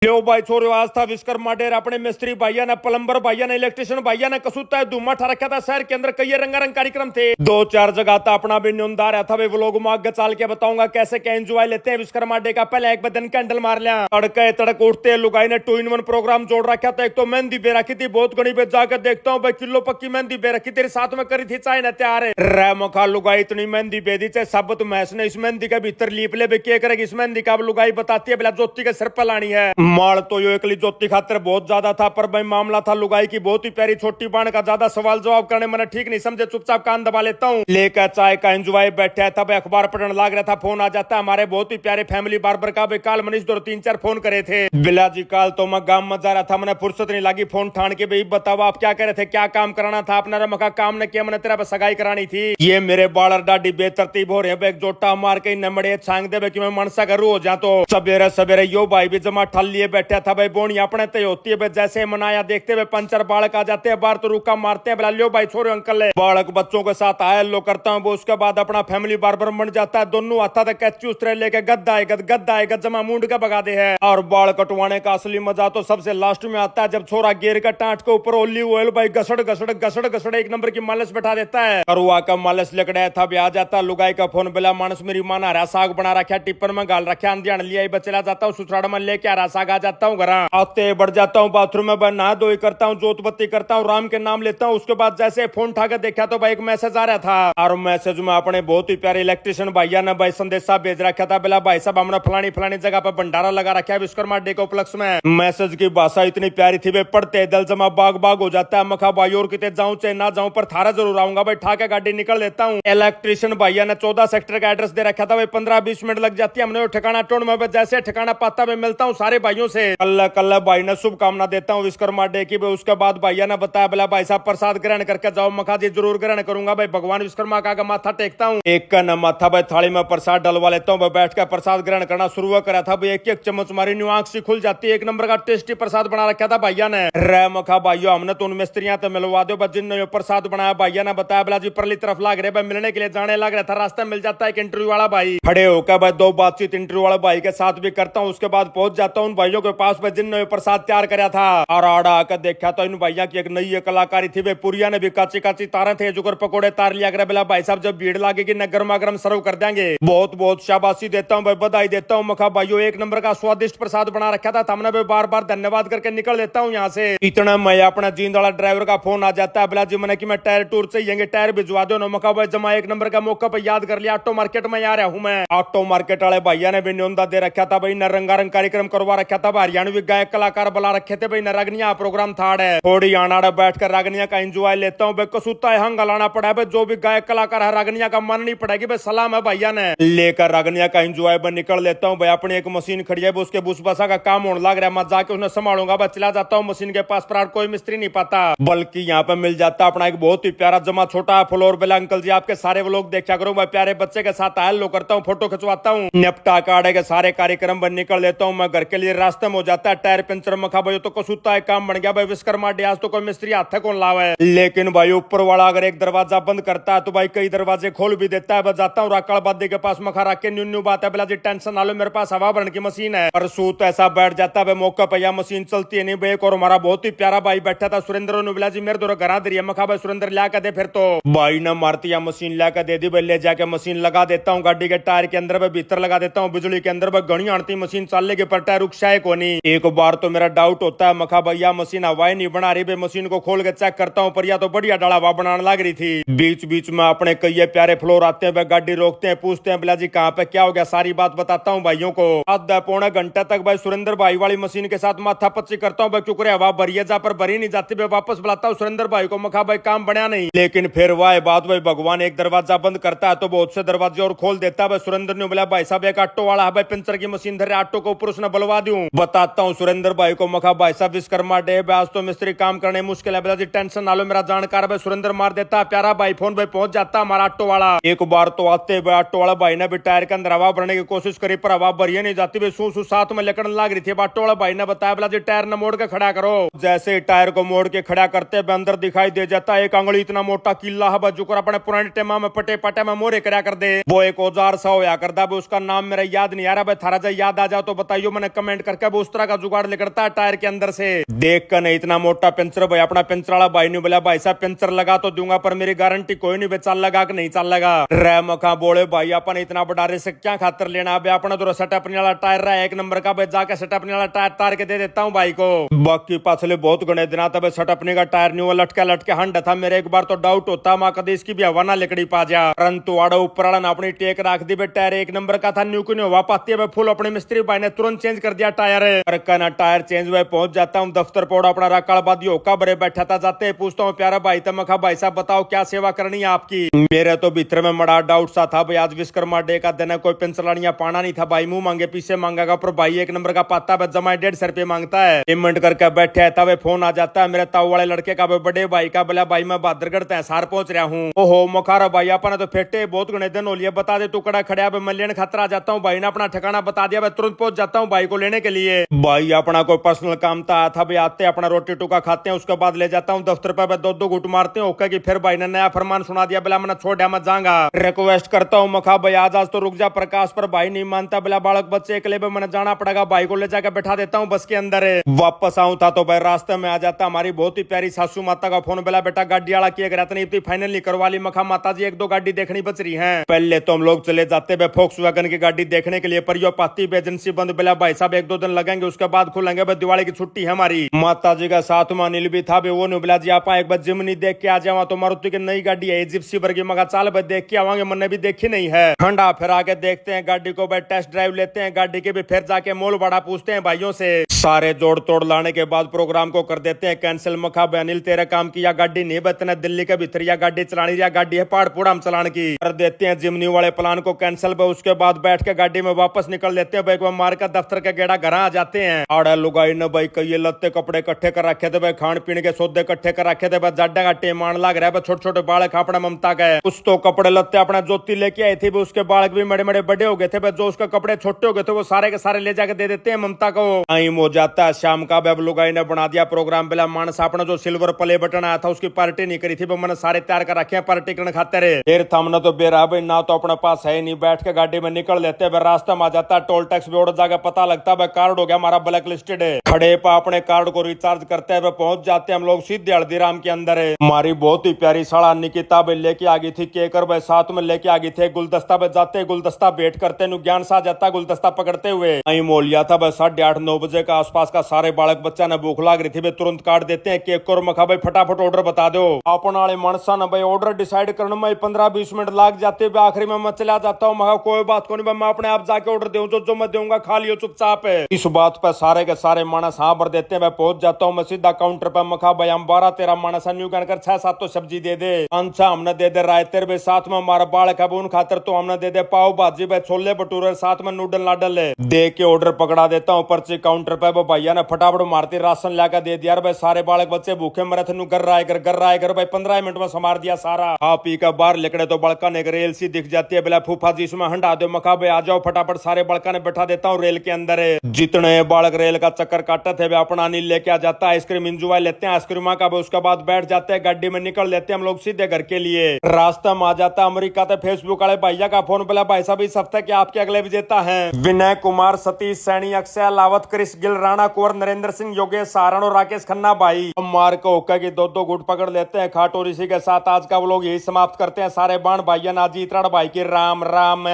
लो भाई छोरो आज था विश्वकर्मा डेर अपने मिस्त्री भाइया ने प्लम्बर भाइया ने इलेक्ट्रिशियन भाइया ने कसूता है धूमा ठा रखा था शहर के अंदर कई रंगारंग कार्यक्रम थे। 2-4 जगह था अपना भी न्यूनदा रहा था। व्लॉग में आगे चाल के बताऊंगा कैसे क्या एंजॉय लेते हैं विश्वकर्मा डे का। पहले एक दिन कैंडल मार लिया, तड़के तड़क उठते लुगाई ने 2 in 1 प्रोग्राम जोड़ रखा था। एक तो मेहंदी बे रखी थी बहुत गणी पे जाकर देखता हूँ भाई किलो पक्की मेहंदी बे रखी तेरे साथ में करी थी चाय न तैयार रे मखा लुगाई इतनी मेहंदी बे दी चाहे सब तो मैस ने इस मेहंदी के भीतर लीप ले के करेगी इस मेहंदी का लुगाई बताती है बिला ज्योति के सिर पर लानी है। माल तो यो एक ज्योति खातिर बहुत ज्यादा था पर भाई मामला था लुगाई की बहुत ही प्यारी छोटी बाण का ज्यादा सवाल जवाब करने मैंने ठीक नहीं समझे चुपचाप कान दबा लेता हूँ। लेकर चाय का एंजॉय बैठा था भाई अखबार पढ़ने लग रहा था फोन आ जाता हमारे बहुत ही प्यारे फैमिली बार्बर का भाई काल मनीष 2-3-4 फोन करे थे बिला जी काल तो मैं गांव में जा रहा था मैंने फुर्सत नहीं लगी फोन ठान के भाई बताओ आप क्या कह रहे थे क्या काम कराना था अपना मका काम ने किया मैंने तेरा सगाई करानी थी। ये मेरे बालर डाडी बेतरतीब हो रहे हैं जोटा मार के नमड़े छांग दे कि मैं मनसा करू हो जा तो सवेरे सवेरे यो भाई भी जमा ठल लिए बैठा था भाई बोनी अपने तय होती है जैसे मनाया देखते हुए पंचर बालक आ जाते हैं बाहर तो रुका मारते हैं बोला लो भाई छोरे अंकल बालक बच्चों के साथ आया लो करता हूँ वो उसके बाद अपना फैमिली बार्बर बन जाता है। दोनों हाथा तक कैची उस तरह लेके गद्दा आएगा जमा मुंड का भगा दे है। और बाल कटवाने का असली मजा तो सबसे लास्ट में आता है जब छोरा गेर का टांट के ऊपर ओलिव ऑयल भाई घसड़ एक नंबर की मालिश बैठा देता है। करुआ का मालिश लकड़ा था भी आ जाता लुगाई का फोन बिला मानस मेरी माना रहा साग बना रखा टिप्पर में गाल रखा अंधियान लिया चला जाता हूँ ससुराल में लेके आ रहा साग आ जाता हूँ घर आते बढ़ जाता हूँ बाथरूम में नहा धोई करता हूँ जोत बत्ती करता हूँ राम के नाम लेता हूँ। उसके बाद जैसे फोन उठा के देखा तो भाई एक मैसेज आ रहा था और मैसेज में अपने बहुत ही प्यारे इलेक्ट्रिशियन भैया ने भाई संदेशा भेज रखा था बिला भाई साहब हमने फलानी जगह पर भंडारा लगा रखा है विश्वकर्मा डे के उपलक्ष्य में। मैसेज की भाषा इतनी प्यारी थी वे पढ़ते दिल जमा बाग हो जाता है। मखा भाई और कितने जाऊं चाहे ना जाऊं पर थारा जरूर आऊंगा भाई ठा के गाड़ी निकल लेता हूँ। इलेक्ट्रिशियन भैया ने 14 सेक्टर का एड्रेस दे रखा था भाई 15-20 मिनट लग जाती है। हमने ठिकाना टोन में जैसे ठिकाना पाता में मिलता हूँ सारे भाइयों से कल भाई ने शुभकामना देता हूँ विश्वकर्मा डे की। उसके बाद भैया ने बताया बोला भाई साहब प्रसाद ग्रहण करके जाओ। मखा जी जरूर ग्रहण करूंगा भाई भगवान विश्वकर्मा का माथा टेकता हूँ। एक का न माथा भाई थाली में प्रसाद डलवा लेता हूँ बैठ कर प्रसाद ग्रहण करना शुरू करा था भाई एक चम्मच मारी न्यू आंख सी खुल जाती है। एक नंबर का टेस्टी प्रसाद बना रखा था भैया ने रे मखा भाइयों हमने तो उन मिस्त्रियां तो मिलवा दो जिन प्रसाद बनाया। भैया ने बताया बोला जी परली तरफ लाग रहे भाई मिलने के लिए जाने लग रहा था रास्ता मिल जाता है एक इंटरव्यू वाला भाई खड़े होकर भाई 2 बातचीत इंटरव्यू वाला भाई के साथ भी करता हूँ। उसके बाद पहुंच जाता हूँ उन भाइयों के पास भाई जिन प्रसाद तैयार कराया था और आड़ा आकर देखा तो इन भैया की एक नई कलाकारी थी भाई पुरिया ने भी काची तारे थे जो पकौड़े तार लिया कर बोला भाई साहब जब भीड़ लागेगी न गर्मा गर्म सर्व कर देंगे। बहुत शाबाशी देता हूँ भाई बधाई देता हूँ। मखा भाइयों एक नंबर का स्वादिष्ट प्रसाद बना रखा था हमने भाई बार धन्यवाद करके निकल लेता हूँ यहाँ से। इतना मैं अपना जींद वाला ड्राइवर का फोन आ जाता है बोला जी मैंने कि मैं टायर टूर चाहिए टायर भिजवा दो। मखा भाई जमा एक नंबर का मौका पर याद कर लिया ऑटो मार्केट में आ रहा हूँ मैं। ऑटो मार्केट वाले भैया ने भी न्योंदा दे रखा था भाई न रंगारंग कार्यक्रम करवा रखा था। हरियाणवी गायक कलाकार बुला रखे थे भाई न रगनिया प्रोग्राम था थोड़ी आना बैठ कर रागनिया का एंजॉय लेता हूँ। कसूता है हंग लाना पड़ा है जो भी गायक कलाकार है रागनिया का मन नहीं पड़ेगी भाई सलाम है भैया ने लेकर रागनिया का एंजॉय पर निकल लेता हूँ भाई। अपनी एक मशीन खड़ी है उसके बुसबसा का काम होने लग रहा है मैं जाके उसने संभालूंगा भाई चला जाता हूँ मशीन के पास पर कोई मिस्त्री नहीं पाता बल्कि यहाँ पे मिल जाता अपना एक बहुत ही प्यारा जमा छोटा फ्लोर बेला अंकल जी आपके सारे लोग देखा करो मैं प्यारे बच्चे के साथ आयल लो करता हूँ फोटो खिंचवाता हूँ निपटा काड़े के सारे कार्यक्रम पर निकल लेता हूँ मैं। घर के लिए रास्ते में हो जाता है टायर पंचर। मखा भाई तो कसूता है काम बन गया भाई विश्वकर्मा डे आज तो कोई मिस्त्री हाथ कौन लावा है। लेकिन भाई ऊपर वाला अगर एक दरवाजा बंद करता है तो भाई कई दरवाजे खोल भी देता है। जाता हूँ राकड़ बादी के पास मखा रख के न्यू बात है बोला जी टेंशन ना लो मेरे पास हवा भरने की मशीन है। पर सूत ऐसा बैठ जाता है मौका पे या मशीन चलती है नहीं भाई। और हमारा बहुत ही प्यारा भाई बैठा था सुरेंद्र ने बोला जी मेरे दो घर दे। मखा भाई सुरेंद्र ला कर दे फिर तो भाई ने मारती या मशीन ला कर दे दी भाई ले जाके मशीन लगा देता हूँ गाड़ी के टायर के अंदर भीतर लगा देता हूँ बिजली के अंदर घनी आती मशीन चलेगी पर टायर रुकशाए को नहीं। एक बार तो मेरा डाउट होता है मखा भैया मशीन हवाई नहीं बना रही भाई मशीन को खोल के चेक करता हूँ पर या तो बढ़िया डाला हवा बनाने लग रही थी। बीच में अपने कई प्यारे फ्लोर आते हैं गाड़ी रोकते हैं पूछते हैं बिला जी कहाँ पे क्या हो गया सारी बात बताता हूँ भाइयों को। आधा पौना घंटा तक भाई सुरेंद्र भाई वाली मशीन के साथ माथा पच्ची करता हूँ भाई क्योंकि हवा भरी जा पर भरी नहीं जाती भाई वापस बुलाता हूँ सुरेंद्र भाई को। मखा भाई काम बना नहीं लेकिन फिर वह बात भाई भगवान एक दरवाजा बंद करता है तो बहुत से दरवाजे और खोल देता है भाई। सुरेंद्र ने बोला भाई साहब एक ऑटो वाला है भाई पंचर की मशीन धरे ऑटो को ऊपर उसने बुलवा दूं बताता हूँ सुरेंद्र भाई को। मखा भाई साहब विश्वकर्मा डे आज तो मिस्त्री काम करने मुश्किल है बोला जी टेंशन ना लो मेरा जानकार भाई सुरेंद्र मार देता प्यारा भाई फोन भाई पहुंच जाता हमारा ऑटो वाला। एक बार तो आते भाई ऑटो वाला भाई ने भी टायर के अंदर हवा भरने की कोशिश करी पर हवा भरी नहीं जाती भाई सू साथ में लेकर लग रही थी। ऑटो वाला भाई ने बताया बोला जी टायर न मोड़ के खड़ा करो। जैसे टायर को मोड़ के खड़ा करते अंदर दिखाई दे जाता है एक अंगली इतना मोटा किला है जो अपने पुराने टेमा में पटे पटे में मोरे करा कर दे वो एक औजार सा होया करता उसका नाम मेरा याद नहीं आ रहा भाई थारा याद आ जाओ तो बताइयो मैंने कमेंट करके वो उस तरह का जुगाड़ निकलता है टायर के अंदर से। देख कर नहीं इतना मोटा पेंचर भाई, अपना पेंचर वाला भाई ने बोला भाई साहब पेंचर लगा तो दूंगा पर मेरी गारंटी कोई नहीं चल लगा कि नहीं चल लगा। रे मखा बोले भाई अपन इतना बड़ा रिस्क क्या खातर लेना, अब अपना तो सेटअप वाला टायर रहा है एक नंबर का, भाई जाके सेटअप वाला टायर तार के दे देता हूँ भाई को। बाकी पाछले बहुत गणे दिन तब सेटअप का टायर नहीं वो लटके हंड था मेरे। एक बार तो डाउट होता माँ कदी इसकी भी हवा ना लिकड़ी पा जा, परंतु आड़ो ऊपर वाला अपनी टेक रख दी। टायर एक नंबर का था, न्यू की नहीं हवा पाती है फुल। अपने मिस्त्री भाई ने तुरंत चेंज कर दिया टायर। कहना टायर चेंज हुए पहुंच जाता हूँ दफ्तर पोड़ अपना राकालबादी होका बरे बैठा था। जाते पूछता हूँ प्यारा भाई तमखा भाई साहब बताओ क्या सेवा करनी है आपकी। मेरे तो भीतर में बड़ा डाउट सा था भाई आज विश्वकर्मा डे का दिन है, कोई पेंसिलानिया पाना नहीं था भाई। मुंह मांगे पीछे मांगेगा पर भाई एक नंबर का पाता है जमा 150 रुपये मांगता है। पेमेंट करके बैठे है तब फोन आ जाता है मेरे ताऊ वाले लड़के का बड़े भाई का, बोला भाई मैं बहादुरगढ़ तहसार पहुंच रहा हूँ। ओहो मखारा भाई अपना तो फेटे बहुत गणे दिन हो लिए, बता दे तू कड़ा खड़ा मैं लेने खतर आ जाता हूँ। भाई ने अपना ठिकाना बता दिया, मैं तुरंत पहुंच जाता हूँ भाई को लेने के लिए। भाई अपना कोई पर्सनल काम था भाई, आते अपना रोटी टुका खाते हैं उसके बाद ले जाता हूँ दफ्तर पे, दो घुट मारते हैं ओके की। फिर भाई ने नया फरमान सुना दिया, बोला मैं छोड़ मत जाऊंगा। रिक्वेस्ट करता हूँ मखा भाई आज तो रुक जा प्रकाश, पर भाई नहीं मानता, बोला बालक बच्चे अकेले पे मैंने जाना पड़ेगा, भाई को ले जाकर बैठा देता हूँ बस के अंदर। वापस आऊं था तो भाई रास्ते में आ जाता हमारी बहुत ही प्यारी सासू माता का फोन, बोला बेटा गाड़ी वाला किया गया नहीं फाइनली करवा ली। मखा माता जी एक दो गाड़ी देखनी बच रही है। पहले तो हम लोग चले जाते हैं फोक्सवैगन की गाड़ी देखने के लिए, पर यो पाती एजेंसी बंद, बोला भाई साहब एक दो दिन लगेंगे उसके बाद खुलेंगे, दिवाली की छुट्टी है हमारी। माता जी का साथ में अनिल भी था वो नहीं, बोला जी आप एक बार जिमनी देख के आ जाओ, तो मारुति की नई गाड़ी है जिप्सी वर्गी। मगा चाल भाई देख के आवांगे, मैंने भी देखी नहीं है। ठंडा फिर आके देखते हैं गाड़ी को भाई, टेस्ट ड्राइव लेते हैं गाड़ी के भी, फिर जाके मोल बड़ा पूछते हैं भाइयों से। सारे जोड़ तोड़ लाने के बाद प्रोग्राम को कर देते हैं कैंसिल। मखा भाई अनिल तेरा काम किया गाड़ी नहीं बतना दिल्ली के भीतर या गाड़ी चलानी या गाड़ी है पहाड़ पूरा हम चलान की, कर देते हैं जिमनी वाले प्लान को कैंसिल। उसके बाद बैठ के गाड़ी में वापस निकल लेते हैं भाई, मार का दफ्तर के गेड़ा घर आ जाते हैं। आड़ा लुगाई ने भाई कई लत्ते कपड़े इकट्ठे कर रखे थे भाई, खान पीने के सौदे इकट्ठे कर रखे थे भाई, जाडा का टेमान लग रहा है छोटे छोटे बालक अपना ममता का। कुछ तो कपड़े लत्ते अपना ज्योति लेके आई थी, उसके बालक भी बड़े बड़े बड़े हो गए थे भाई, जो उसके कपड़े छोटे हो गए थे वो सारे के सारे ले जाके दे देते हैं ममता को। टाइम हो जाता है शाम का, अब लुगाई ने बना दिया प्रोग्राम। बिला मानस अपना जो सिल्वर प्ले बटन आया था उसकी पार्टी नहीं करी थी, मैंने सारे तैयार कर रखे हैं पार्टी करने खाते रहे। फिर थमना तो बेरा भाई ना तो अपने पास है नहीं, बैठ के गाड़ी में निकल लेते हैं। रास्ता में आ जाता है टोल टैक्स भी उड़ जाकर पता लगता है कार्ड हो गया हमारा ब्लैक लिस्टेड है। खड़े पर अपने कार्ड को रिचार्ज करते हैं पहुंच जाते हैं हम लोग सीधे हल्दीराम के अंदर है। हमारी बहुत ही प्यारी साड़ा निकिता भाई लेके आ गई थी केकर भाई, साथ में लेके आ गई थे गुलदस्ता भाई, जाते गुलदस्ता भेंट करते ज्ञान सा जाता गुलदस्ता पकड़ते हुए। वहीं मोल लिया था भाई 8:30-9 बजे का आसपास का, सारे बालक बच्चा ने भूख लाग रही थी भाई, तुरंत काट देते हैं केक और मखा भाई फटाफट ऑर्डर बता दो। अपन वाले मनसा ने भाई ऑर्डर डिसाइड करने में 15-20 मिनट लाग जाते, आखिरी में मैं चला जाता हूँ। मखा कोई बात को नहीं, मैं अपने आप जाके ऑर्डर दूं, जो मैं दूंगा खा लियो चुपचाप है। इस बात पर सारे के सारे मानस हाँ भर देते हैं। मैं पहुंच जाता हूँ मैं सीधा काउंटर पर, मखा भाई हम 12-13 मानस न्यू कहकर 6-7 तो सब्जी दे दे, अच्छा हमने दे दे रायते भाई, साथ में हमारा बालक है उन खातर तो हमने दे दे पाव भाजी भाई, छोले भटूरे, साथ में नूडल लाडल है। दे के ऑर्डर पकड़ा देता हूँ पर्ची काउंटर पे, वो भैया ने फटाफट मारती राशन लाकर दे दिया भाई। सारे बालक बच्चे भूखे मरे थे, घर आए घर भाई 15 मिनट में संभार दिया सारा। खा पी कर बाहर निकले तो बड़का ने रेल सी दिख जाती है, बोला फूफा जी इसमें हंडा दो। मखा भाई आ जाओ फटाफट, सारे बड़का ने बैठा देता हूँ रेल के अंदर है। जितने बालक रेल का चक्कर काटते थे अपना अनिल लेके आ जाता है, आइसक्रीम इंजॉय लेते हैं आइसक्रीम का, उसके बाद बैठ जाते हैं गाड़ी में, निकल लेते हैं हम लोग सीधे घर के लिए। रास्ता में आ जाता अमेरिका तो फेसबुक वाले भैया का फोन, बोला भाई साहब इस हफ्ते के आपके अगले विजेता हैं विनय कुमार, सतीश सैनी, अक्षय लावत, क्रिस गिल, राणा कुंवर, नरेंद्र सिंह, योगेश सारण और राकेश खन्ना भाई। हम मार को होकर की दो गुट पकड़ लेते हैं खाट, और इसी के साथ आज का वो लोग यही समाप्त करते हैं। सारे बाण भाइया नाजी इतराड़ भाई की राम राम।